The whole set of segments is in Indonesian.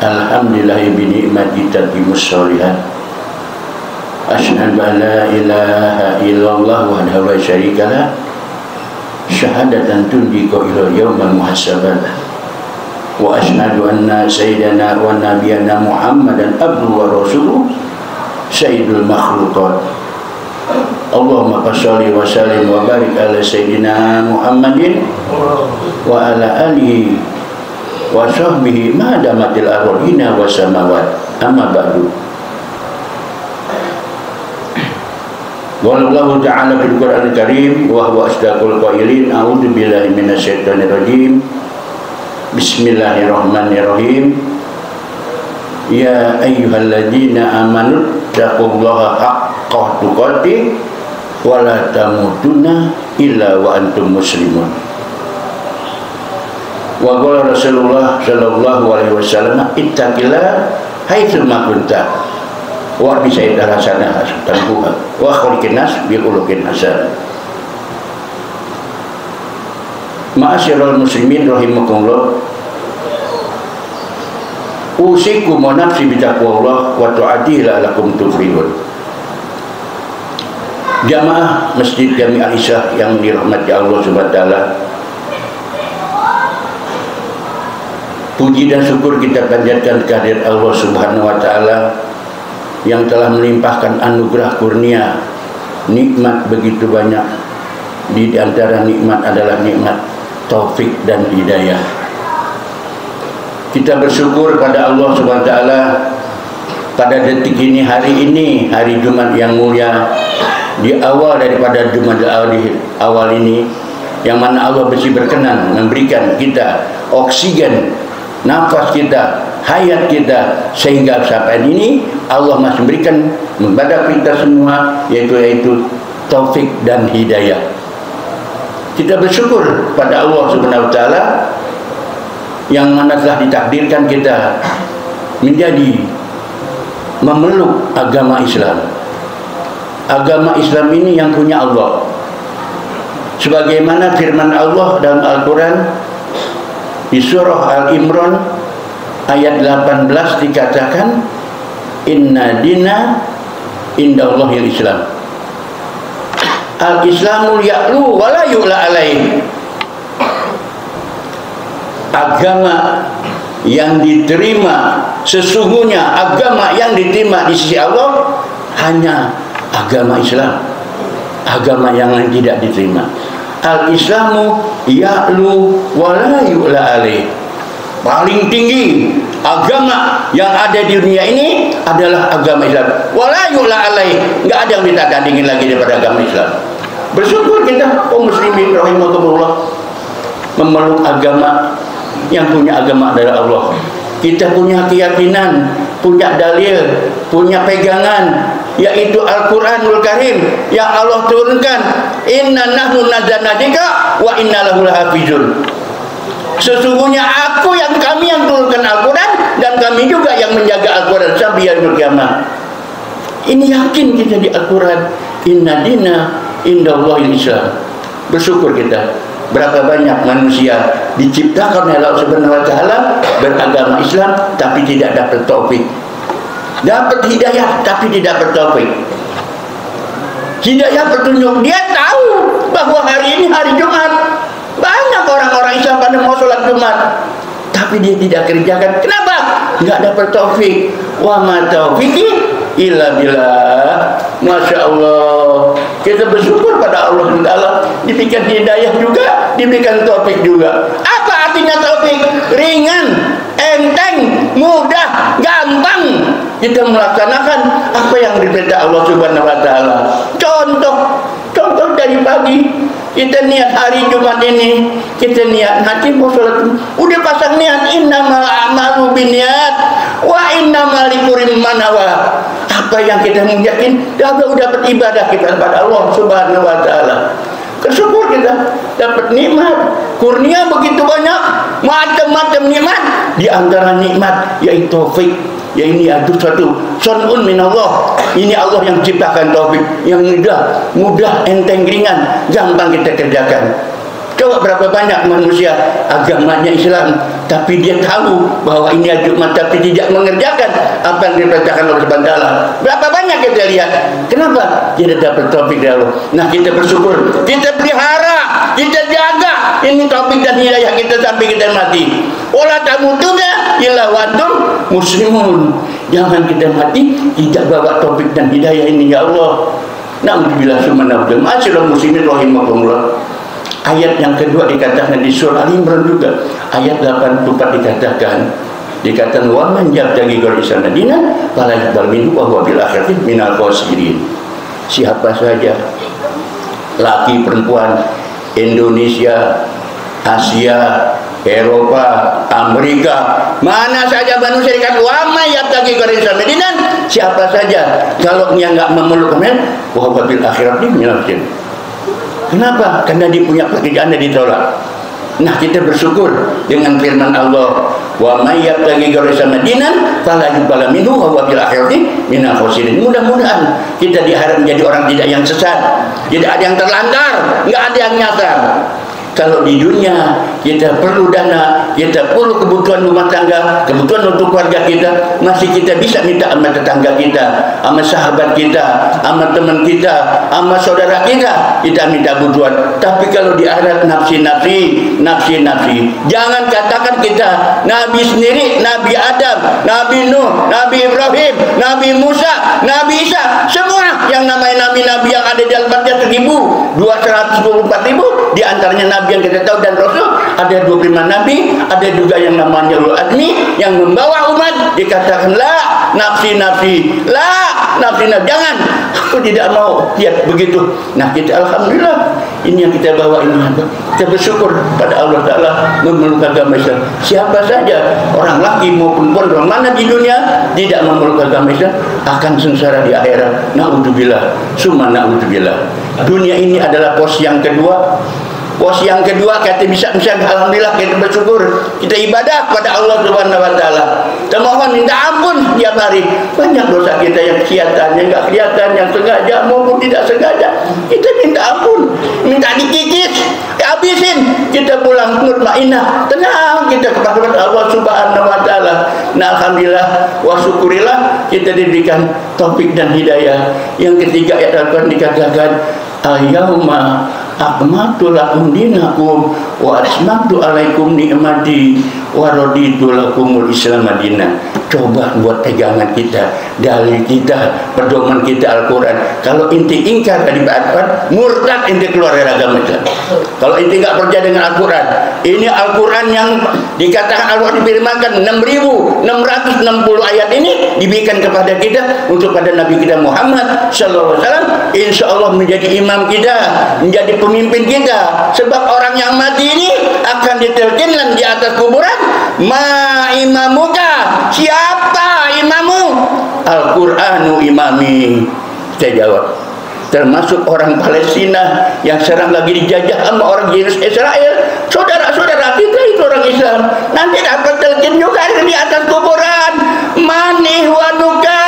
Alhamdulillah bi ni'mati tatimmus shalihat. Asyhadu an la ilaha illallah wahdahu la syarika lah. Syahadatan tunjiku ila yaumil muhasabah. Wa asyhadu anna sayyidana wa nabiyana Muhammadan abduhu wa rasuluh sayyidul makhluqat. Allahumma shalli wa sallim wa barik ala sayyidina Muhammadin wa ala alihi wa sahbihi ma damatil ardina wa samawat. Amma ba'du. Wallahu ta'ala fil Qur'anil Karim wa huwa asdaqul qailin. A'udzu billahi minasyaitonir rajim. Bismillahirrahmanirrahim. Ya ayyuhalladzina amanu taqullaha haqqa tuqatih wa la tamutunna illa wa antum muslimun. Wa qala Rasulullah sallallahu alaihi wasallam ittaqillah haitsu ma kunta wa bi sayyidah hasanah tanbuha wa khaliqin nas bi khuluqin hasan. Ma'asyiral muslimin rahimakumullah, usikum wa nafsi bi taqwallah wa ta'atihi la'allakum tuflihun. Jamaah Masjid Jami' Al-Isyah yang dirahmati Allah Subhanahu wa taala, puji dan syukur kita panjatkan kehadirat Allah Subhanahu wa taala yang telah melimpahkan anugerah kurnia nikmat begitu banyak. Di antara nikmat adalah nikmat taufik dan hidayah. Kita bersyukur pada Allah Subhanahu wa taala pada detik ini, hari Jumat yang mulia, di awal daripada Jumat awal ini, yang mana Allah bersih berkenan memberikan kita oksigen, nafas kita, hayat kita, sehingga sampai ini Allah masih memberikan kepada kita semua yaitu taufik dan hidayah. Kita bersyukur pada Allah Subhanahu wa taala yang mana telah ditakdirkan kita menjadi memeluk agama Islam. Agama Islam ini yang punya Allah. Sebagaimana firman Allah dalam Al-Quran di surah Al-Imran ayat 18 dikatakan, inna dina indallahil Islam. Al-Islamul ya'lu wa la yu'la alaih. Agama yang diterima, sesungguhnya agama yang diterima di sisi Allah hanya agama Islam. Agama yang lain tidak diterima. Al-Islamu ya'lu wa la yu'la alaih. Paling tinggi agama yang ada di dunia ini adalah agama Islam. Wa la yu'la alaih. Enggak ada yang kita tandingin lagi daripada agama Islam. Bersyukur kita kaum muslimin rahimakumullah memeluk agama yang punya agama dari Allah. Kita punya keyakinan, punya dalil, punya pegangan, yaitu Al-Quranul Karim yang Allah turunkan. Inna nahnu nazzalna dzikra wa inna lahu lahafizun. Sesungguhnya kami yang turunkan Al-Quran, dan kami juga yang menjaga Al-Quran sampai yaumil qiyamah. Ini yakin kita di Al-Quran. Inna dina indallahil Islam. Bersyukur kita. Berapa banyak manusia diciptakan oleh Allah Subhanahu wa taala beragama Islam tapi tidak dapat taufik. Dapat hidayah tapi tidak bertaufik. Hidayah petunjuk, dia tahu bahwa hari ini hari Jumat. Banyak orang-orang Islam pada mau sholat Jumat, tapi dia tidak kerjakan. Kenapa? Enggak dapat taufik. Wa ma taufiqi illa billah. Masya Allah, kita bersyukur pada Allah Taala, diberikan hidayah juga, diberikan taufik juga. Apa artinya taufik? Ringan, enteng, mudah, gampang kita melaksanakan apa yang diperintah Allah Subhanahu wa taala. Contoh dari pagi kita niat hari Jumat ini, kita niat nanti mau sholat, udah pasang niat innamal a'malu binniyat wa innamal likulli man nawa. Apa yang kita yakin, udah dapat ibadah kita kepada Allah Subhanahu wa taala. Bersyukur kita dapat nikmat, kurnia begitu banyak, macam-macam nikmat. Di antara nikmat yaitu taufik. Ya ini adu satu sun'un minallah. Ini Allah yang ciptakan taufik, yang mudah, enteng, ringan, gampang kita kerjakan. Coba berapa banyak manusia agamanya Islam, tapi dia tahu bahwa ini agama, tapi tidak mengerjakan apa yang diperintahkan oleh Subhanahu wa taala. Berapa banyak kita lihat? Kenapa? Dia dapat taufik dari Allah. Nah, kita bersyukur, kita pelihara, kita jaga ini taufik dan hidayah kita sampai kita mati. Wala tamutunna illa wa antum muslimun. Jangan kita mati tidak bawa taufik dan hidayah ini, ya Allah. Na'udzubillah summa na'udzubillah. Ma'asyiral muslimin rahimakumullah. Ayat yang kedua dikatakan di surah Al-Imran juga, ayat 84 dikatakan wa man yabtaghi ghayra al-islam dinan fala yuqbal minhu wa huwa bil akhirati minal khasirin. Siapa saja, laki perempuan, Indonesia, Asia, Eropa, Amerika, mana saja manusia dikatakan wa man yabtaghi ghayra al-islam dinan, siapa saja kalau dia enggak memeluk wa huwa bil akhirati minal khasirin. Kenapa? Karena dia punya pekerjaan dan ditolak. Nah, kita bersyukur dengan firman Allah, wa may yabtaghi ghayra al-islam dinan fala yuqbal minhu wa huwa bil akhirati minal khasirin. Mudah-mudahan kita diharap menjadi orang tidak yang sesat, tidak ada yang terlantar, enggak ada yang nyasar. Kalau di dunia kita perlu dana, kita perlu kebutuhan rumah tangga, kebutuhan untuk keluarga kita, masih kita bisa minta sama tetangga kita, sama sahabat kita, sama teman kita, sama saudara kita minta kebutuhan. Tapi kalau di akhirat nafsi-nafsi. Jangan katakan kita Nabi sendiri, Nabi Adam, Nabi Nuh, Nabi Ibrahim, Nabi Musa, Nabi Isa, semua yang namanya nabi-nabi yang ada di Al-Fatihah 1.224.000 di antaranya nabi yang kita tahu dan rasul, ada 25 nabi, ada juga yang namanya ulul azmi yang membawa umat. Dikatakan la nafsi, jangan, aku tidak mau lihat begitu. Nah, kita alhamdulillah ini yang kita bawa ini, kita bersyukur pada Allah Ta'ala memeluk agama Islam. Siapa saja, orang laki maupun perempuan, orang mana di dunia tidak memeluk agama Islam akan sengsara di akhirat. Na'udzubillah summa na'udzubillah. Dunia ini adalah pos yang kedua. Pos yang kedua, kita bisa alhamdulillah kita bersyukur, kita ibadah kepada Allah Subhanahu wa taala. Kita mohon minta ampun tiap hari. Banyak dosa kita yang kelihatan, yang enggak kelihatan, yang sengaja maupun tidak sengaja. Kita minta ampun, minta dikikis, habisin. Kita pulang mutmainah, tenang kita kepada Allah Subhanahu wa taala. Nah, alhamdulillah wa syukurillah kita diberikan taufik dan hidayah. Yang ketiga ayat Al-Qur'an dikatakan al-yauma akmaltu lakum dinakum wa atmamtu alaikum ni'mati wa raditu lakumul Islam dinan. Coba buat pegangan kita, dalil kita, pedoman kita Al-Quran. Kalau inti ingkar dari Al-Quran, murtad inti keluar dari agama Islam. Kalau inti enggak percaya dengan Al-Quran, ini Al-Quran yang dikatakan Allah difirmankan 6.660 ayat ini diberikan kepada kita untuk pada Nabi kita Muhammad sallallahu alaihi wasallam, insyaallah menjadi imam kita, menjadi pemimpin kita. Sebab orang yang mati ini akan ditelkinkan di atas kuburan, ma imamuka, siapa imamu? Al-Qur'anu imami. Saya jawab, termasuk orang Palestina yang sekarang lagi dijajah sama orang Israel. Saudara-saudara kita itu orang Islam, nanti dapat telkin juga di atas kuburan. Mani wanuka,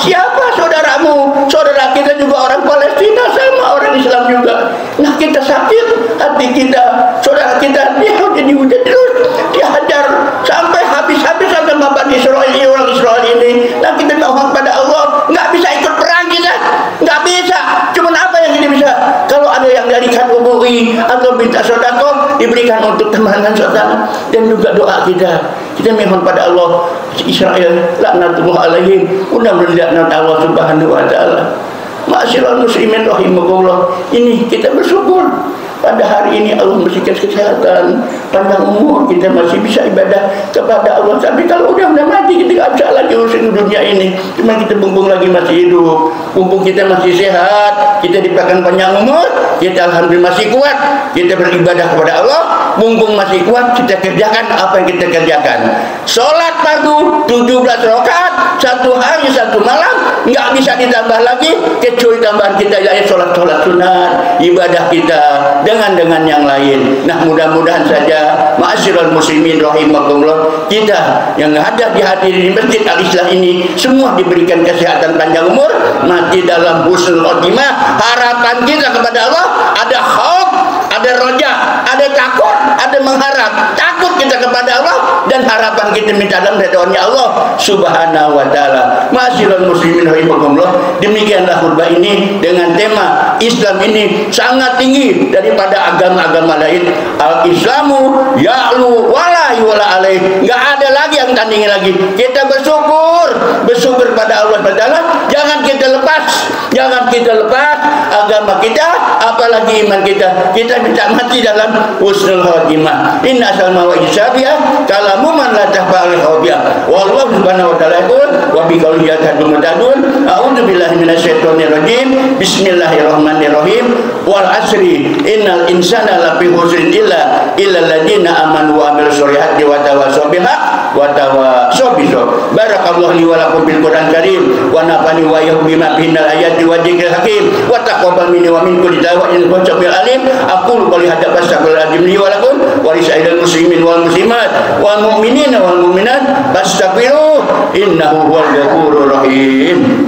siapa saudaramu? Saudara kita juga orang Palestina sama orang Islam juga. Nah, kita sakit hati kita, saudara kita dia dihujat terus, dihajar sampai habis-habisan sama Bani Israel, orang Israel ini. Nah, kita mohon pada Allah, nggak bisa ikut perang kita, nggak bisa. Cuma apa yang kita bisa? Kalau ada yang dari KUBI atau minta sedekah diberikan untuk teman-teman saudara, dan juga doa kita mohon pada Allah Israel laknatullah alaihim, mudah-mudahan laknat Allah Subhanahu wa taala. Ma'asyiral muslimin rahimakumullah, ini kita bersyukur pada hari ini Allah memberikan kesehatan, panjang umur, kita masih bisa ibadah kepada Allah. Tapi kalau udah mati, kita nggak bisa lagi urusin dunia ini. Cuma kita mumpung lagi masih hidup, mumpung kita masih sehat, kita diberikan panjang umur, kita alhamdulillah masih kuat, kita beribadah kepada Allah. Mumpung masih kuat, kita kerjakan apa yang kita kerjakan. Sholat fardu 17 rakaat, satu hari satu malam, nggak bisa ditambah lagi kecuali tambahan kita yaitu sholat sunat, ibadah kita dengan yang lain. Nah, mudah-mudahan saja ma'asyiral muslimin rahimakumullah, kita yang ada di hati di Masjid Al-Islah ini semua diberikan kesehatan panjang umur, mati dalam husnul khotimah. Harapan kita kepada Allah ada khauf, ada roja, ada takut, ada mengharap. Takut kita kepada Allah dan harapan kita minta dalam ridhonya Allah Subhanahu wa taala. Ma'asyiral muslimin rahimakumullah, demikianlah khutbah ini dengan tema Islam ini sangat tinggi daripada agama-agama lain. Al-Islamu ya'lu wala yu'la alaih. Enggak ada lagi yang tandingi lagi. Kita bersyukur pada Allah Taala. Jangan kita lepas agama kita, apalagi iman kita. Kita minta mati dalam husnul khotimah. Inna salma wa isabiyah kalamu man la tahfa'al khawbiyah. Wallahu subhanahu wa ta'ala yaqul wa bi qawli yatadun mutadun. A'udzu billahi minasyaitonir rajim. Bismillahirrahmanirrahim. Wal asri innal insana lafi khusrin illa alladziina amanu wa amilus solihati wa tawassaw bil haqq wa tawassaw bis sabr. Barakallahu li wa lakum bil Qur'an karim wa nafani wa iyyakum bima fihi minal ayati wa dzikril hakim wa taqabbal minni wa minkum da'watil muttaqin alim. Aqulu qali hadza fastaghfirullaha li wa lakum wa li sa'iril muslimin wal muslimat wal mu'minina wal mu'minat fastaghfiruhu innahu huwal ghafurur rahim.